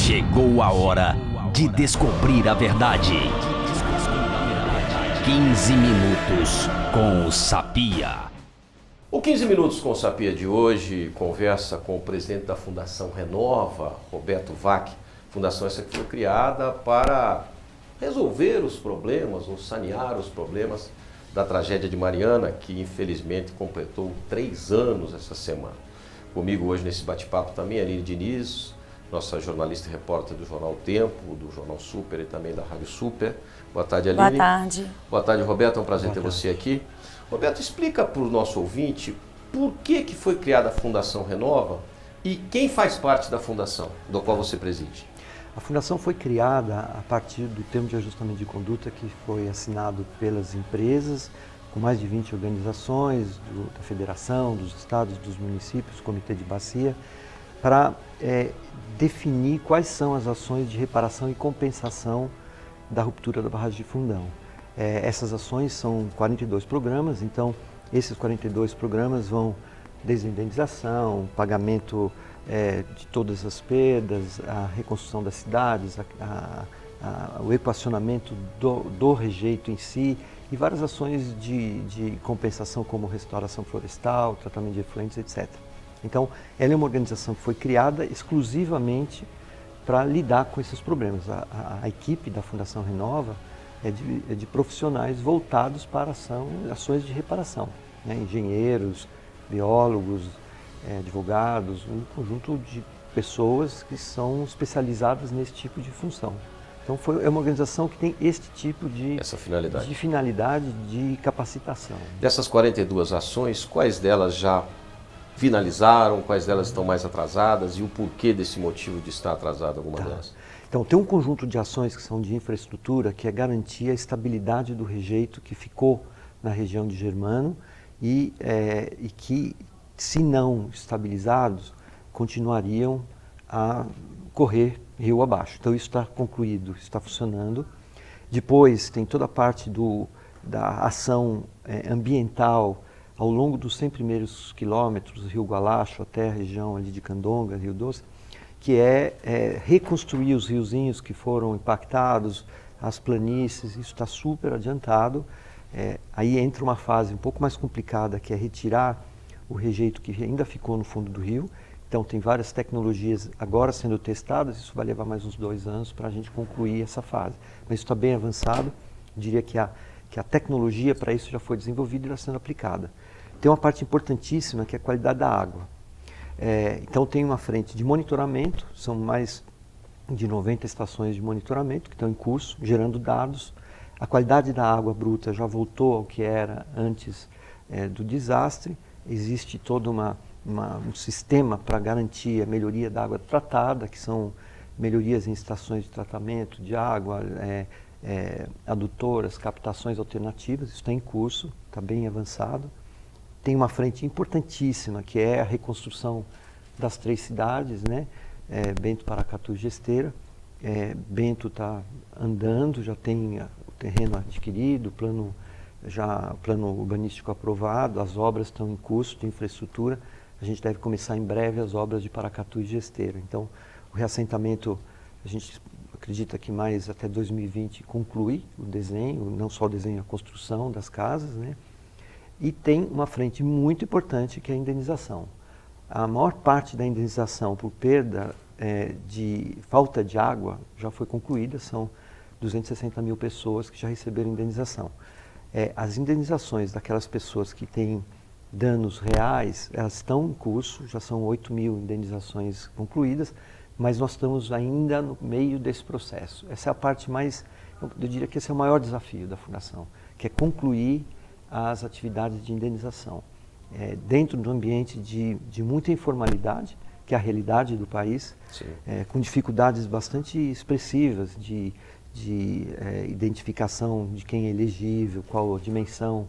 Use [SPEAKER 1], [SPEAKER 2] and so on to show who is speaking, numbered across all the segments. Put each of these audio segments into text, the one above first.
[SPEAKER 1] Chegou a hora de descobrir a verdade. 15 minutos com o Sapia.
[SPEAKER 2] O 15 Minutos com o Sapia de hoje conversa com o presidente da Fundação Renova, Roberto Vac. Fundação essa que foi criada para resolver os problemas, ou sanear os problemas da tragédia de Mariana, que infelizmente completou 3 anos essa semana. Comigo hoje nesse bate-papo também a Aline Diniz, nossa jornalista e repórter do Jornal Tempo, do Jornal Super e também da Rádio Super. Boa tarde, Aline.
[SPEAKER 3] Boa tarde.
[SPEAKER 2] Boa tarde, Roberto. É um prazer ter você aqui. Roberto, explica para o nosso ouvinte por que foi criada a Fundação Renova e quem faz parte da fundação, do qual você preside.
[SPEAKER 4] A fundação foi criada a partir do termo de ajustamento de conduta que foi assinado pelas empresas, com mais de 20 organizações, da federação, dos estados, dos municípios, comitê de bacia, para definir quais são as ações de reparação e compensação da ruptura da barragem de Fundão. Essas ações são 42 programas, então esses 42 programas vão desde a indenização, pagamento de todas as perdas, a reconstrução das cidades, o equacionamento do rejeito em si e várias ações de compensação como restauração florestal, tratamento de efluentes, etc. Então, ela é uma organização que foi criada exclusivamente para lidar com esses problemas. A equipe da Fundação Renova é de profissionais voltados para ações de reparação, né? Engenheiros, biólogos, advogados, um conjunto de pessoas que são especializadas nesse tipo de função. Então é uma organização que tem este tipo de finalidade de capacitação.
[SPEAKER 2] Dessas 42 ações, quais delas já finalizaram, quais delas estão mais atrasadas e o porquê desse motivo de estar atrasada alguma delas?
[SPEAKER 4] Então tem um conjunto de ações que são de infraestrutura, que é garantir a estabilidade do rejeito que ficou na região de Germano e que, se não estabilizados, continuariam a correr rio abaixo. Então isso está concluído, está funcionando. Depois tem toda a parte da ação ambiental ao longo dos 100 primeiros quilômetros, Rio Gualacho até a região ali de Candonga, Rio Doce, que é reconstruir os riozinhos que foram impactados, as planícies, isso está super adiantado. Aí entra uma fase um pouco mais complicada, que é retirar o rejeito que ainda ficou no fundo do rio. Então tem várias tecnologias agora sendo testadas, isso vai levar mais uns 2 anos para a gente concluir essa fase. Mas isso está bem avançado, eu diria que a tecnologia para isso já foi desenvolvida e está sendo aplicada. Tem uma parte importantíssima que é a qualidade da água. Então tem uma frente de monitoramento, são mais de 90 estações de monitoramento que estão em curso, gerando dados. A qualidade da água bruta já voltou ao que era antes do desastre. Existe todo um sistema para garantir a melhoria da água tratada, que são melhorias em estações de tratamento de água, adutoras, captações alternativas. Isso está em curso, está bem avançado. Tem uma frente importantíssima, que é a reconstrução das 3 cidades, né? Bento, Paracatu e Gesteira. Bento está andando, já tem o terreno adquirido, plano urbanístico aprovado, as obras estão em curso de infraestrutura. A gente deve começar em breve as obras de Paracatu e Gesteira. Então, o reassentamento, a gente acredita que mais até 2020 conclui o desenho, não só o desenho, a construção das casas, né? E tem uma frente muito importante que é a indenização. A maior parte da indenização por perda de falta de água já foi concluída, são 260 mil pessoas que já receberam indenização. As indenizações daquelas pessoas que têm danos reais, elas estão em curso, já são 8 mil indenizações concluídas, mas nós estamos ainda no meio desse processo. Essa é a parte mais, eu diria que esse é o maior desafio da Fundação, que é concluir as atividades de indenização. Dentro do ambiente de muita informalidade, que é a realidade do país, com dificuldades bastante expressivas de identificação de quem é elegível, qual a dimensão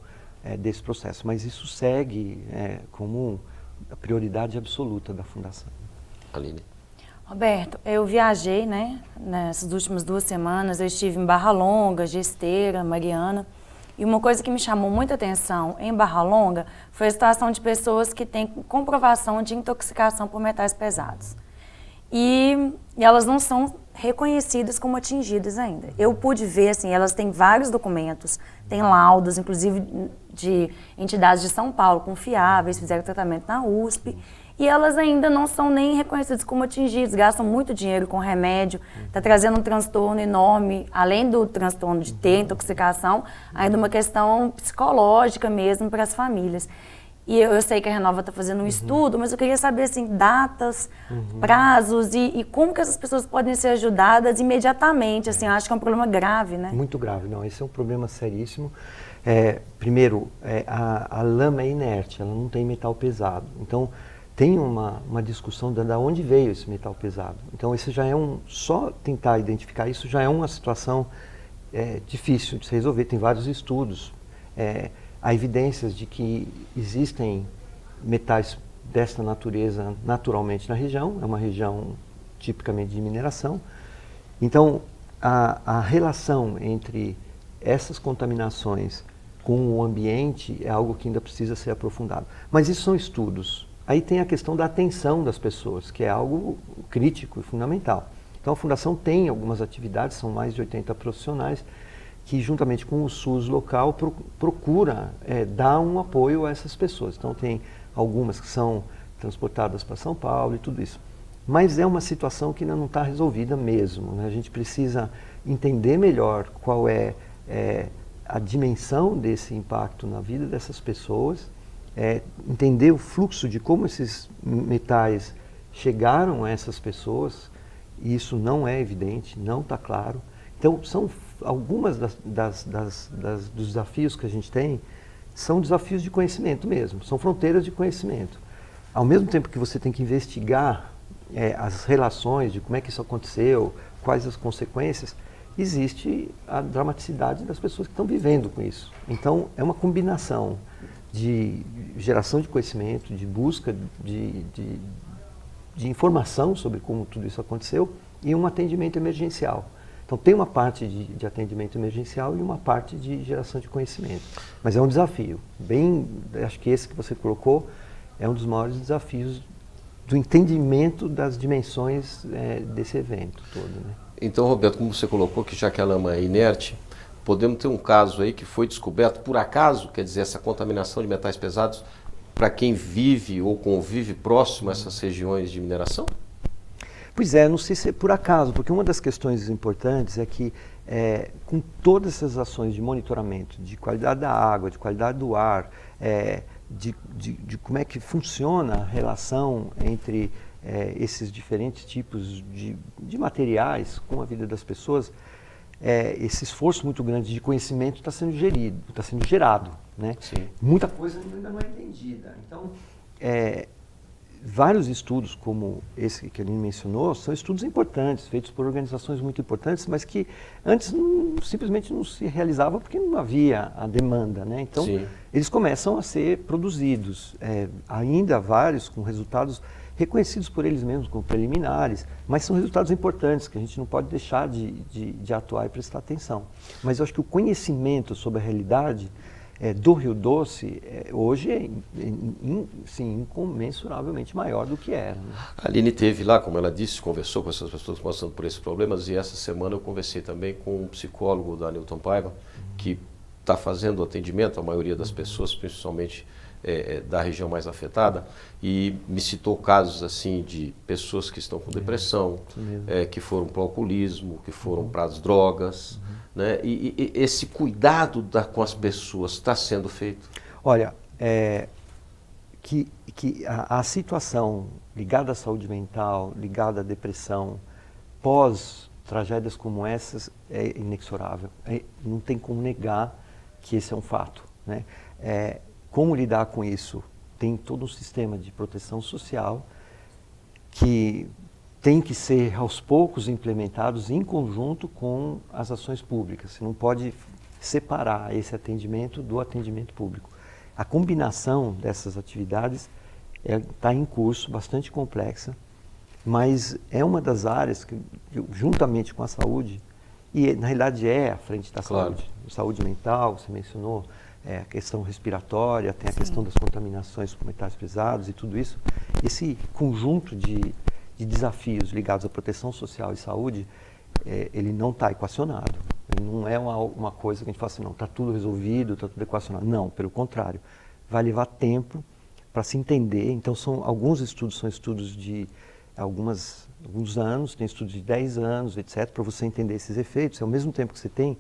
[SPEAKER 4] desse processo. Mas isso segue como a prioridade absoluta da Fundação.
[SPEAKER 2] Aline.
[SPEAKER 3] Roberto, eu viajei, né? Nessas últimas 2 semanas, eu estive em Barra Longa, Gesteira, Mariana. E uma coisa que me chamou muita atenção em Barra Longa foi a situação de pessoas que têm comprovação de intoxicação por metais pesados. E e elas não são reconhecidas como atingidas ainda. Eu pude ver, assim, elas têm vários documentos, têm laudos, inclusive de entidades de São Paulo confiáveis, fizeram tratamento na USP, e elas ainda não são nem reconhecidas como atingidas, gastam muito dinheiro com remédio, está trazendo um transtorno enorme, além do transtorno de ter intoxicação, ainda uma questão psicológica mesmo para as famílias. E eu sei que a Renova está fazendo um estudo, mas eu queria saber, assim, datas, prazos e como que essas pessoas podem ser ajudadas imediatamente, assim, eu acho que é um problema grave, né?
[SPEAKER 4] Muito grave, não, esse é um problema seríssimo. Primeiro, a lama é inerte, ela não tem metal pesado, então tem uma discussão de onde veio esse metal pesado. Então esse já é só tentar identificar isso já é uma situação difícil de se resolver, tem vários estudos. Há evidências de que existem metais desta natureza naturalmente na região, é uma região tipicamente de mineração. Então, a relação entre essas contaminações com o ambiente é algo que ainda precisa ser aprofundado. Mas isso são estudos. Aí tem a questão da atenção das pessoas, que é algo crítico e fundamental. Então, a Fundação tem algumas atividades, são mais de 80 profissionais, que juntamente com o SUS local procura dar um apoio a essas pessoas. Então tem algumas que são transportadas para São Paulo e tudo isso. Mas é uma situação que ainda não está resolvida mesmo, né? A gente precisa entender melhor qual é a dimensão desse impacto na vida dessas pessoas, entender o fluxo de como esses metais chegaram a essas pessoas, e isso não é evidente, não está claro. Então são algumas dos desafios que a gente tem são desafios de conhecimento mesmo, são fronteiras de conhecimento. Ao mesmo tempo que você tem que investigar as relações de como é que isso aconteceu, quais as consequências, existe a dramaticidade das pessoas que estão vivendo com isso. Então é uma combinação de geração de conhecimento, de busca de informação sobre como tudo isso aconteceu e um atendimento emergencial. Então tem uma parte de atendimento emergencial e uma parte de geração de conhecimento. Mas é um desafio. Acho que esse que você colocou é um dos maiores desafios do entendimento das dimensões desse evento todo, né?
[SPEAKER 2] Então, Roberto, como você colocou que já que a lama é inerte, podemos ter um caso aí que foi descoberto por acaso, quer dizer, essa contaminação de metais pesados para quem vive ou convive próximo a essas regiões de mineração?
[SPEAKER 4] Pois é, não sei se é por acaso, porque uma das questões importantes é que com todas essas ações de monitoramento, de qualidade da água, de qualidade do ar, de como é que funciona a relação entre esses diferentes tipos de materiais com a vida das pessoas, esse esforço muito grande de conhecimento está sendo gerado, né?
[SPEAKER 2] Sim.
[SPEAKER 4] Muita coisa ainda não é entendida. Então, vários estudos como esse que a Aline mencionou são estudos importantes, feitos por organizações muito importantes, mas que antes simplesmente não se realizavam porque não havia a demanda, né? Então,
[SPEAKER 2] Sim.
[SPEAKER 4] eles começam a ser produzidos, ainda vários com resultados reconhecidos por eles mesmos como preliminares, mas são resultados importantes que a gente não pode deixar de atuar e prestar atenção. Mas eu acho que o conhecimento sobre a realidade do Rio Doce hoje é incomensuravelmente maior do que era, né?
[SPEAKER 2] A Aline teve lá, como ela disse, conversou com essas pessoas passando por esses problemas, e essa semana eu conversei também com um psicólogo da Newton Paiva, que está fazendo atendimento à maioria das pessoas, principalmente da região mais afetada, e me citou casos assim de pessoas que estão com depressão, que foram para o alcoolismo, que foram para as drogas, né? E esse cuidado com as pessoas está sendo feito?
[SPEAKER 4] Olha, que a situação ligada à saúde mental, ligada à depressão, pós tragédias como essas, é inexorável. Não tem como negar que esse é um fato, né? Como lidar com isso? Tem todo um sistema de proteção social que tem que ser aos poucos implementados em conjunto com as ações públicas. Você não pode separar esse atendimento do atendimento público. A combinação dessas atividades está em curso, bastante complexa, mas é uma das áreas que, juntamente com a saúde, e na realidade à frente da saúde, saúde mental, você mencionou, a questão respiratória, tem a questão das contaminações por metais pesados e tudo isso. Esse conjunto de de desafios ligados à proteção social e saúde, ele não está equacionado. Ele não é uma coisa que a gente fala assim, não, está tudo resolvido, está tudo equacionado. Não, pelo contrário. Vai levar tempo para se entender. Então, alguns estudos são estudos de alguns anos, tem estudos de 10 anos, etc., para você entender esses efeitos. Ao mesmo tempo que você tem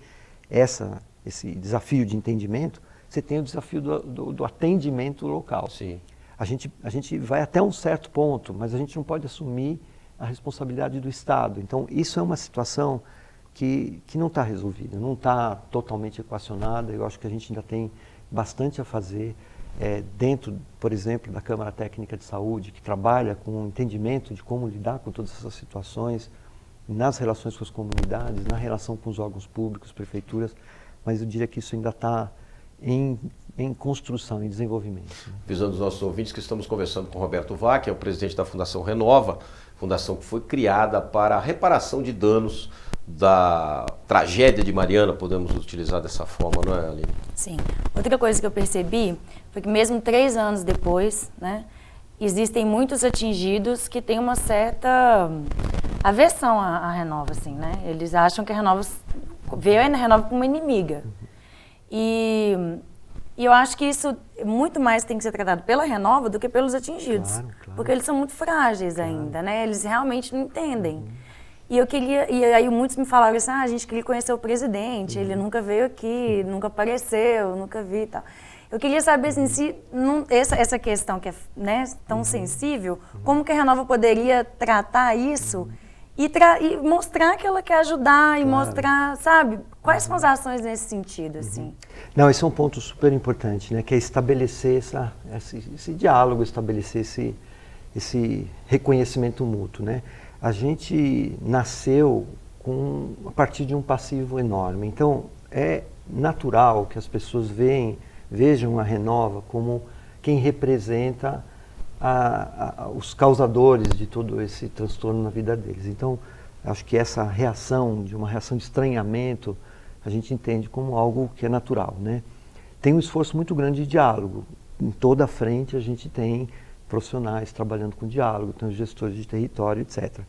[SPEAKER 4] esse desafio de entendimento, você tem o desafio do atendimento local.
[SPEAKER 2] Sim.
[SPEAKER 4] A gente vai até um certo ponto, mas a gente não pode assumir a responsabilidade do Estado. Então, isso é uma situação que não está resolvida, não está totalmente equacionada. Eu acho que a gente ainda tem bastante a fazer dentro, por exemplo, da Câmara Técnica de Saúde, que trabalha com o entendimento de como lidar com todas essas situações, nas relações com as comunidades, na relação com os órgãos públicos, prefeituras, mas eu diria que isso ainda está em construção, em desenvolvimento.
[SPEAKER 2] Avisando os nossos ouvintes que estamos conversando com Roberto Vac, é o presidente da Fundação Renova, fundação que foi criada para a reparação de danos da tragédia de Mariana, podemos utilizar dessa forma, não é, Aline?
[SPEAKER 3] Sim. Outra coisa que eu percebi foi que mesmo 3 anos depois, né, existem muitos atingidos que têm uma certa aversão à Renova, assim, né? Eles acham que a Renova veio a Renova como uma inimiga. E eu acho que isso muito mais tem que ser tratado pela Renova do que pelos atingidos.
[SPEAKER 4] Claro.
[SPEAKER 3] Porque eles são muito frágeis ainda, né? Eles realmente não entendem. E aí muitos me falaram assim, a gente queria conhecer o presidente, ele nunca veio aqui, nunca apareceu, nunca vi e tal. Eu queria saber assim, se essa questão que é, né, tão sensível, como que a Renova poderia tratar isso e mostrar que ela quer ajudar e mostrar, sabe, quais são as ações nesse sentido, assim.
[SPEAKER 4] Não, esse é um ponto super importante, né, que é estabelecer esse diálogo, estabelecer esse reconhecimento mútuo, né. A gente nasceu a partir de um passivo enorme, então é natural que as pessoas vejam a Renova como quem representa os causadores de todo esse transtorno na vida deles. Então, acho que essa reação, uma reação de estranhamento, a gente entende como algo que é natural, né? Tem um esforço muito grande de diálogo. Em toda a frente a gente tem profissionais trabalhando com diálogo, tem os gestores de território, etc.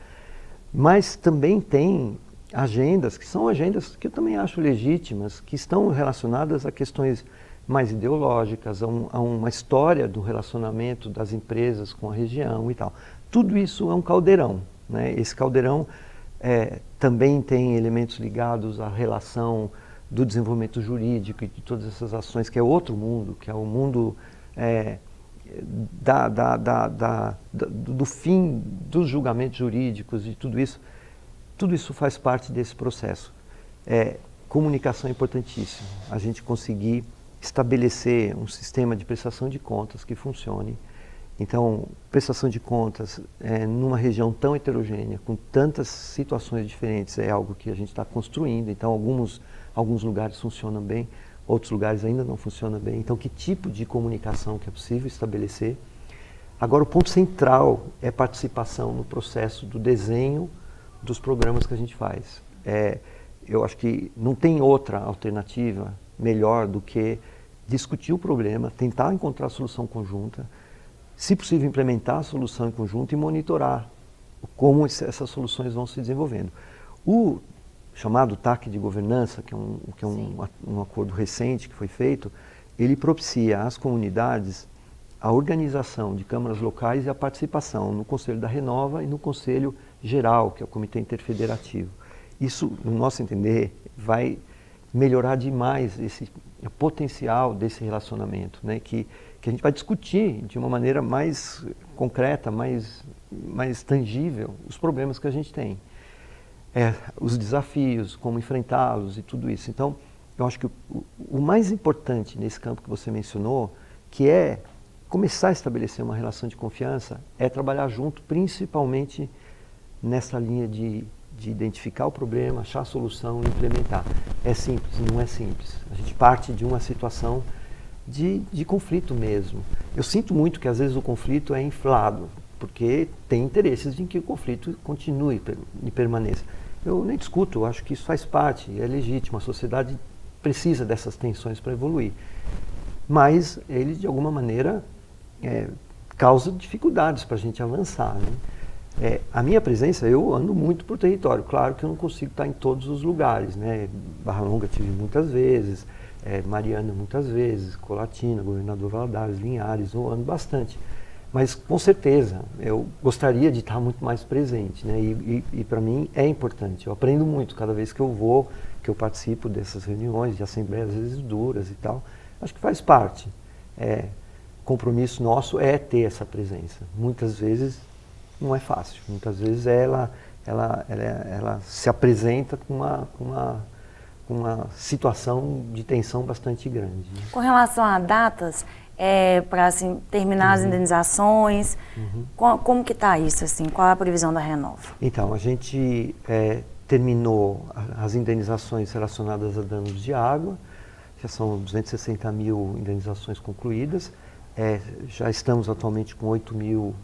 [SPEAKER 4] Mas também tem agendas, que são agendas que eu também acho legítimas, que estão relacionadas a questões mais ideológicas, a uma história do relacionamento das empresas com a região e tal. Tudo isso é um caldeirão, né? Esse caldeirão também tem elementos ligados à relação do desenvolvimento jurídico e de todas essas ações, que é outro mundo, que é o mundo do fim dos julgamentos jurídicos e tudo isso faz parte desse processo. Comunicação é importantíssima, a gente conseguir estabelecer um sistema de prestação de contas que funcione. Então, prestação de contas numa região tão heterogênea, com tantas situações diferentes, é algo que a gente está construindo. Então, alguns lugares funcionam bem, outros lugares ainda não funcionam bem. Então, que tipo de comunicação que é possível estabelecer? Agora, o ponto central é participação no processo do desenho dos programas que a gente faz. Eu acho que não tem outra alternativa melhor do que discutir o problema, tentar encontrar a solução conjunta, se possível implementar a solução em conjunto e monitorar como essas soluções vão se desenvolvendo. O chamado TAC de governança, que é um acordo recente que foi feito, ele propicia às comunidades a organização de câmaras locais e a participação no Conselho da Renova e no Conselho Geral, que é o Comitê Interfederativo. Isso, no nosso entender, vai melhorar demais esse potencial desse relacionamento, né? Que a gente vai discutir de uma maneira mais concreta, mais tangível, os problemas que a gente tem. Os desafios, como enfrentá-los e tudo isso. Então, eu acho que o mais importante nesse campo que você mencionou, que é começar a estabelecer uma relação de confiança, é trabalhar junto, principalmente nessa linha de identificar o problema, achar a solução e implementar. É simples? Não é simples. A gente parte de uma situação de conflito mesmo. Eu sinto muito que às vezes o conflito é inflado, porque tem interesses em que o conflito continue e permaneça. Eu nem discuto, eu acho que isso faz parte, é legítimo, a sociedade precisa dessas tensões para evoluir. Mas ele, de alguma maneira, causa dificuldades para a gente avançar, né? A minha presença, eu ando muito por território. Claro que eu não consigo estar em todos os lugares, né? Barra Longa tive muitas vezes, Mariana muitas vezes, Colatina, Governador Valadares, Linhares, eu ando bastante. Mas com certeza, eu gostaria de estar muito mais presente, né? E para mim é importante. Eu aprendo muito cada vez que eu vou, que eu participo dessas reuniões, de assembleias às vezes duras e tal. Acho que faz parte. Compromisso nosso é ter essa presença. Muitas vezes não é fácil. Muitas vezes ela se apresenta com uma situação de tensão bastante grande, né?
[SPEAKER 3] Com relação a datas, para assim, terminar as indenizações, como que está isso? Assim? Qual é a previsão da Renova?
[SPEAKER 4] Então, a gente terminou as indenizações relacionadas a danos de água, já são 260 mil indenizações concluídas, já estamos atualmente com 8 mil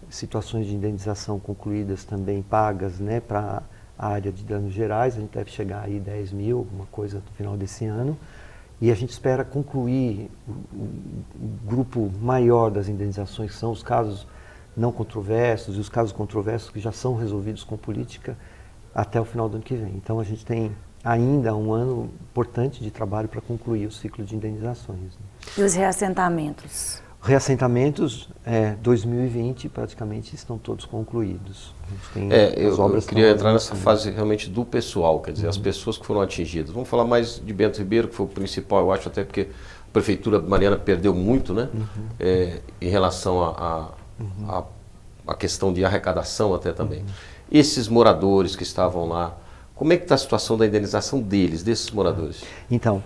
[SPEAKER 4] situações de indenização concluídas também pagas, né, para a área de danos gerais. A gente deve chegar aí 10 mil, alguma coisa no final desse ano. E a gente espera concluir o grupo maior das indenizações, que são os casos não controversos e os casos controversos que já são resolvidos com política até o final do ano que vem. Então a gente tem ainda um ano importante de trabalho para concluir o ciclo de indenizações, né?
[SPEAKER 3] E os reassentamentos?
[SPEAKER 4] Reassentamentos, 2020 praticamente estão todos concluídos.
[SPEAKER 2] Eu queria entrar nessa fase realmente do pessoal, quer dizer, as pessoas que foram atingidas. Vamos falar mais de Bento Ribeiro, que foi o principal, eu acho, até porque a Prefeitura Mariana perdeu muito, né? Em relação à questão de arrecadação até também. Esses moradores que estavam lá, como é que está a situação da indenização desses moradores? Então,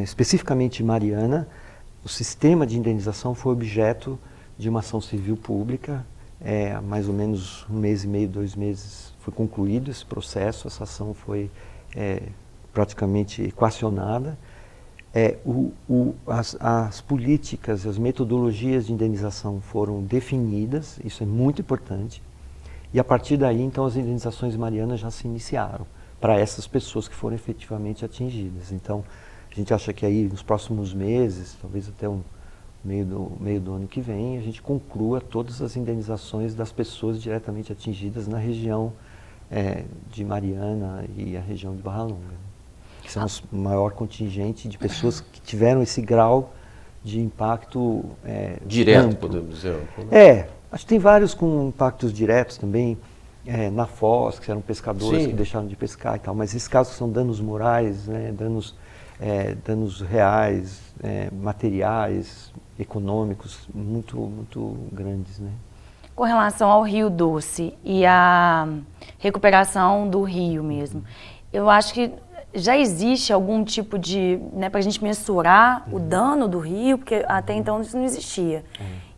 [SPEAKER 4] especificamente Mariana, o sistema de indenização foi objeto de uma ação civil pública. Há mais ou menos 1 mês e meio, 2 meses foi concluído esse processo, essa ação foi praticamente equacionada. As políticas, as metodologias de indenização foram definidas, isso é muito importante. E a partir daí, então, as indenizações marianas já se iniciaram para essas pessoas que foram efetivamente atingidas. Então, a gente acha que aí nos próximos meses, talvez até o meio do ano que vem, a gente conclua todas as indenizações das pessoas diretamente atingidas na região de Mariana e a região de Barra Longa, né? Que são o maior contingente de pessoas que tiveram esse grau de impacto
[SPEAKER 2] direto,
[SPEAKER 4] amplo.
[SPEAKER 2] podemos dizer.
[SPEAKER 4] Acho que tem vários com impactos diretos também, na Foz, que eram pescadores que deixaram de pescar e tal, mas esses casos são danos morais, né, danos reais, materiais, econômicos, muito, muito grandes, né?
[SPEAKER 3] Com relação ao Rio Doce e a recuperação do rio mesmo, eu acho que já existe algum tipo de, né, para a gente mensurar o dano do rio, porque até então isso não existia.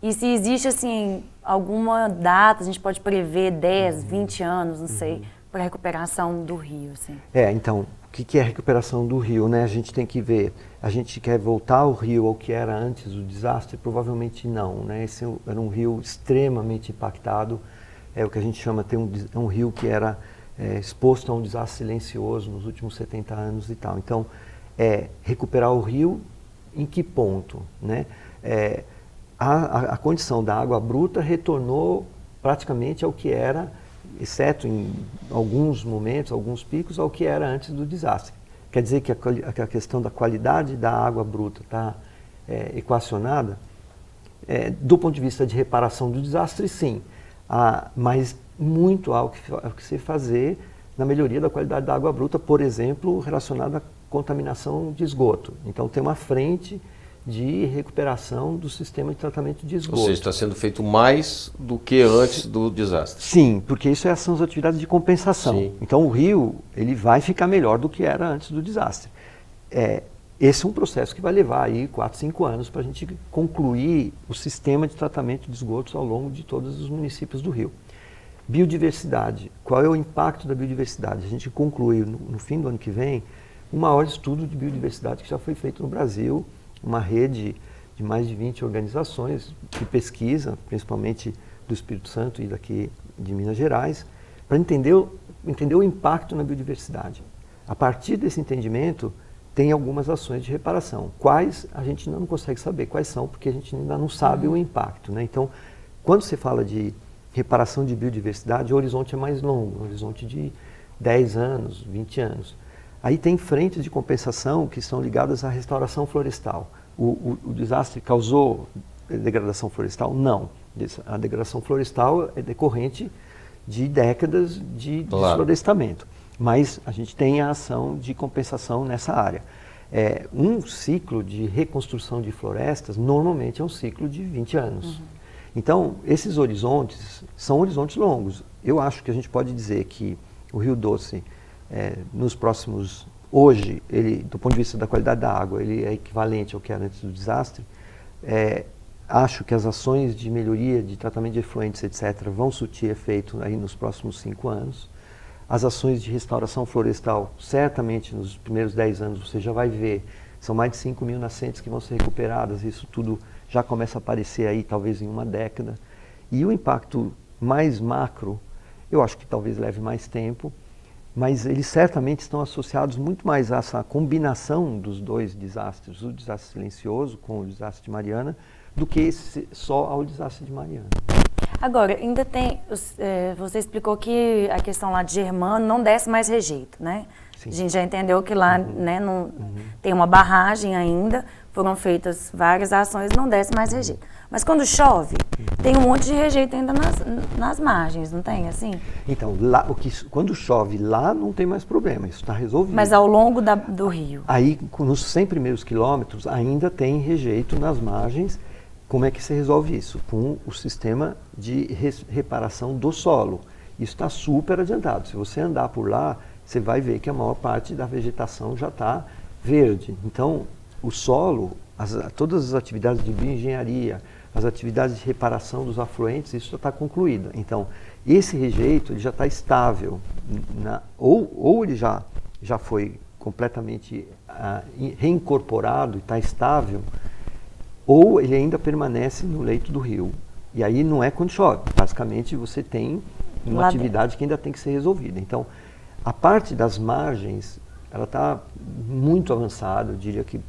[SPEAKER 3] E se existe, assim, alguma data, a gente pode prever 10, 20 anos, não sei, para a recuperação do rio, assim.
[SPEAKER 4] Então, o que é a recuperação do rio, né? A gente tem que ver, a gente quer voltar o rio ao que era antes do desastre? Provavelmente não, né? Esse era um rio extremamente impactado, o que a gente chama, um rio que era exposto a um desastre silencioso nos últimos 70 anos e tal. Então, recuperar o rio em que ponto, né? A condição da água bruta retornou praticamente ao que era, exceto em alguns momentos, alguns picos, ao que era antes do desastre. Quer dizer que a questão da qualidade da água bruta está equacionada? Do ponto de vista de reparação do desastre, sim. Mas muito há o que se fazer na melhoria da qualidade da água bruta, por exemplo, relacionada à contaminação de esgoto. Então, tem uma frente de recuperação do sistema de tratamento de esgoto.
[SPEAKER 2] Ou seja, está sendo feito mais do que antes do desastre.
[SPEAKER 4] Sim, porque isso são as atividades de compensação. Sim. Então o rio ele vai ficar melhor do que era antes do desastre. Esse é um processo que vai levar aí 4, 5 anos para a gente concluir o sistema de tratamento de esgotos ao longo de todos os municípios do rio. Biodiversidade. Qual é o impacto da biodiversidade? A gente conclui no fim do ano que vem o maior estudo de biodiversidade que já foi feito no Brasil, uma rede de mais de 20 organizações que pesquisa, principalmente do Espírito Santo e daqui de Minas Gerais, para entender o impacto na biodiversidade. A partir desse entendimento, tem algumas ações de reparação. Quais a gente ainda não consegue saber quais são, porque a gente ainda não sabe o impacto, né? Então, quando você fala de reparação de biodiversidade, o horizonte é mais longo, um horizonte de 10 anos, 20 anos. Aí tem frentes de compensação que são ligadas à restauração florestal. O desastre causou degradação florestal? Não. A degradação florestal é decorrente de décadas de desflorestamento. Mas a gente tem a ação de compensação nessa área. Um ciclo de reconstrução de florestas normalmente é um ciclo de 20 anos. Então, esses horizontes são horizontes longos. Eu acho que a gente pode dizer que o Rio Doce, nos próximos... Hoje, ele, do ponto de vista da qualidade da água, ele é equivalente ao que era antes do desastre. Acho que as ações de melhoria, de tratamento de efluentes, etc., vão surtir efeito aí nos próximos 5 anos. As ações de restauração florestal, certamente nos primeiros 10 anos você já vai ver, são mais de 5 mil nascentes que vão ser recuperadas, isso tudo já começa a aparecer aí, talvez em uma década. E o impacto mais macro, eu acho que talvez leve mais tempo, mas eles certamente estão associados muito mais a essa combinação dos dois desastres, o desastre silencioso com o desastre de Mariana, do que só ao desastre de Mariana.
[SPEAKER 3] Agora, ainda tem, você explicou que a questão lá de Germano não desce mais rejeito, né? Sim. A gente já entendeu que lá não tem uma barragem ainda, foram feitas várias ações, não desce mais rejeito. Mas quando chove, tem um monte de rejeito ainda nas margens, não tem assim?
[SPEAKER 4] Então, quando chove lá não tem mais problema, isso está resolvido.
[SPEAKER 3] Mas ao longo do rio?
[SPEAKER 4] Aí, nos 100 primeiros quilômetros, ainda tem rejeito nas margens. Como é que se resolve isso? Com o sistema de reparação do solo. Isso está super adiantado. Se você andar por lá, você vai ver que a maior parte da vegetação já está verde. Então, o solo, todas as atividades de bioengenharia, as atividades de reparação dos afluentes, isso já está concluído. Então, esse rejeito ele já está estável. Ou ele já foi completamente reincorporado e está estável, ou ele ainda permanece no leito do rio. E aí não é quando chove. Basicamente, você tem uma atividade que ainda tem que ser resolvida. Então, a parte das margens, ela está muito avançada, eu diria que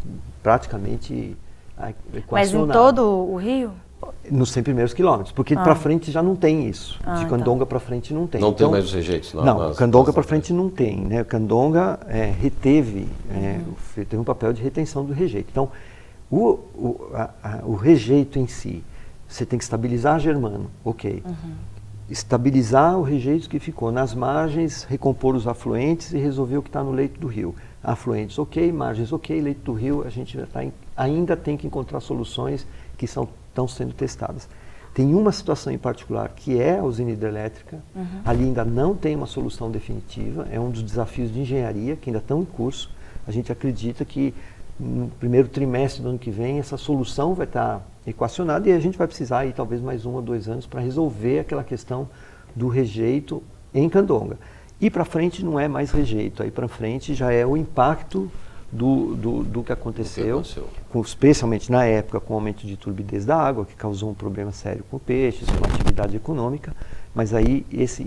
[SPEAKER 4] praticamente equacionada.
[SPEAKER 3] Mas em todo o rio?
[SPEAKER 4] Nos 100 primeiros quilômetros, porque para frente já não tem isso. De Candonga para frente não tem.
[SPEAKER 2] Não tem mais os rejeitos?
[SPEAKER 4] Não, Candonga para frente não tem. Né? Candonga teve um papel de retenção do rejeito. Então, o rejeito em si, você tem que estabilizar Germano, ok. Estabilizar o rejeito que ficou nas margens, recompor os afluentes e resolver o que está no leito do rio. Afluentes ok, margens ok, leito do rio, a gente ainda tem que encontrar soluções que estão sendo testadas. Tem uma situação em particular que é a usina hidrelétrica, ali ainda não tem uma solução definitiva, é um dos desafios de engenharia que ainda estão em curso. A gente acredita que no primeiro trimestre do ano que vem essa solução vai estar equacionada e a gente vai precisar aí talvez mais 1 ou 2 anos para resolver aquela questão do rejeito em Candonga. E para frente não é mais rejeito, aí para frente já é o impacto do que aconteceu, especialmente na época com o aumento de turbidez da água, que causou um problema sério com peixes, com a atividade econômica, mas aí esse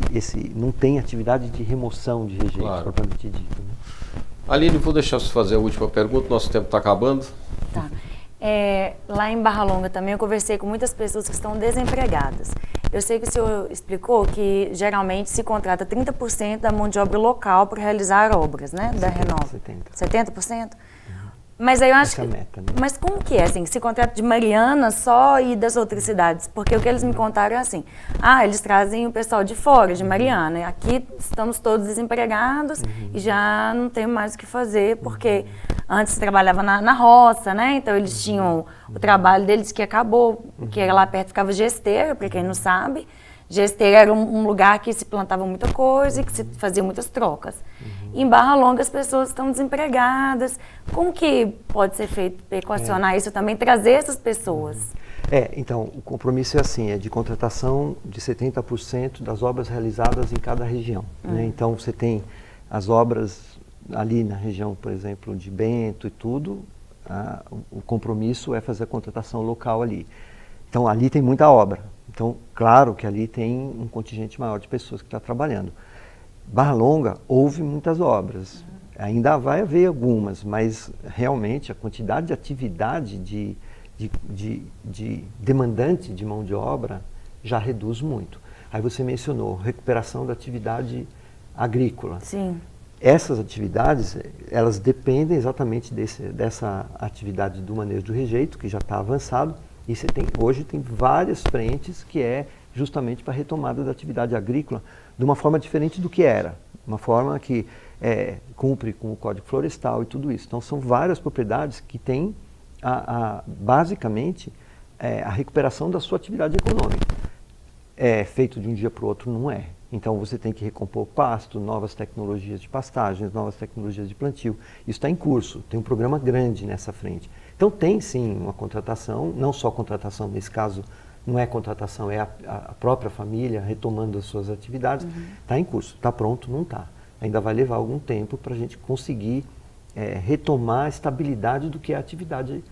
[SPEAKER 4] não tem atividade de remoção de rejeito, propriamente dito. Né?
[SPEAKER 2] Aline, vou deixar você fazer a última pergunta, nosso tempo está acabando.
[SPEAKER 3] Tá. Lá em Barra Longa também eu conversei com muitas pessoas que estão desempregadas. Eu sei que o senhor explicou que geralmente se contrata 30% da mão de obra local para realizar obras, né? 70%, da Renova. 70%? Mas aí eu acho
[SPEAKER 4] Essa é a meta, né?
[SPEAKER 3] Mas como que é, assim, se contrata de Mariana só e das outras cidades? Porque o que eles me contaram é assim, eles trazem o pessoal de fora, de Mariana, e aqui estamos todos desempregados e já não tem mais o que fazer, porque antes trabalhava na roça, né? Então eles tinham o trabalho deles que acabou, que lá perto ficava Gesteira, para quem não sabe. Gesteira era um lugar que se plantava muita coisa e que se fazia muitas trocas. Em Barra Longa as pessoas estão desempregadas. Como que pode ser feito para equacionar isso também, trazer essas pessoas?
[SPEAKER 4] Então, o compromisso é assim, é de contratação de 70% das obras realizadas em cada região. Né? Então, você tem as obras ali na região, por exemplo, de Bento e tudo, o compromisso é fazer a contratação local ali. Então, ali tem muita obra. Então, claro que ali tem um contingente maior de pessoas que está trabalhando. Barra Longa, houve muitas obras. Ainda vai haver algumas, mas realmente a quantidade de atividade de demandante de mão de obra já reduz muito. Aí você mencionou recuperação da atividade agrícola.
[SPEAKER 3] Sim.
[SPEAKER 4] Essas atividades, elas dependem exatamente dessa atividade do manejo do rejeito, que já está avançado, e hoje tem várias frentes que é justamente para a retomada da atividade agrícola de uma forma diferente do que era, uma forma que cumpre com o Código Florestal e tudo isso. Então, são várias propriedades que têm, basicamente, a recuperação da sua atividade econômica. É feito de um dia para o outro, não é. Então, você tem que recompor pasto, novas tecnologias de pastagens, novas tecnologias de plantio. Isso está em curso, tem um programa grande nessa frente. Então, tem sim uma contratação, não só contratação, nesse caso, não é contratação, é a própria família retomando as suas atividades. Está em curso, está pronto, não está. Ainda vai levar algum tempo para a gente conseguir retomar a estabilidade do que é a atividade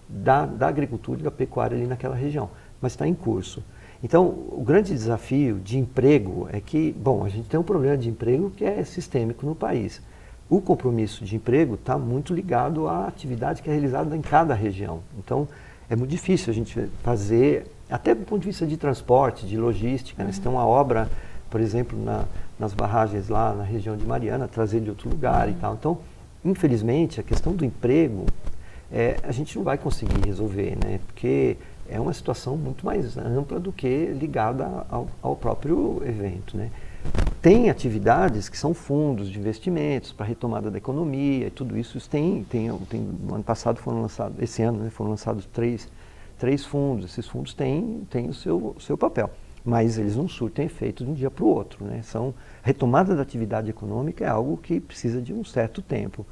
[SPEAKER 4] da agricultura e da pecuária ali naquela região. Mas está em curso. Então, o grande desafio de emprego é que, bom, a gente tem um problema de emprego que é sistêmico no país. O compromisso de emprego está muito ligado à atividade que é realizada em cada região. Então, é muito difícil a gente fazer, até do ponto de vista de transporte, de logística, né? Você tem uma obra, por exemplo, nas barragens lá na região de Mariana, trazer de outro lugar e tal. Então, infelizmente, a questão do emprego, a gente não vai conseguir resolver, né? Porque é uma situação muito mais ampla do que ligada ao próprio evento, né? Tem atividades que são fundos de investimentos para retomada da economia e tudo isso. No ano passado foram lançados, esse ano, né, foram lançados três fundos. Esses fundos têm o seu papel, mas eles não surtem efeito de um dia para o outro, né? Retomada da atividade econômica é algo que precisa de um certo tempo.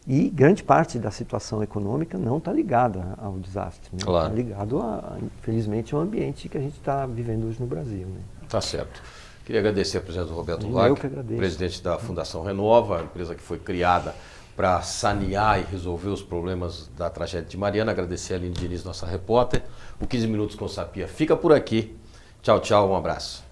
[SPEAKER 4] E grande parte da situação econômica não está ligada ao desastre, né?
[SPEAKER 2] Claro.
[SPEAKER 4] Está ligado, infelizmente, ao ambiente que a gente está vivendo hoje no Brasil, né?
[SPEAKER 2] Tá certo. Queria agradecer a presença do Roberto
[SPEAKER 4] Eu
[SPEAKER 2] Wagner,
[SPEAKER 4] que agradeço.
[SPEAKER 2] presidente da Fundação Renova, a empresa que foi criada para sanear e resolver os problemas da tragédia de Mariana. Agradecer a Aline Diniz, nossa repórter. O 15 Minutos com Sapia fica por aqui. Tchau, tchau, um abraço.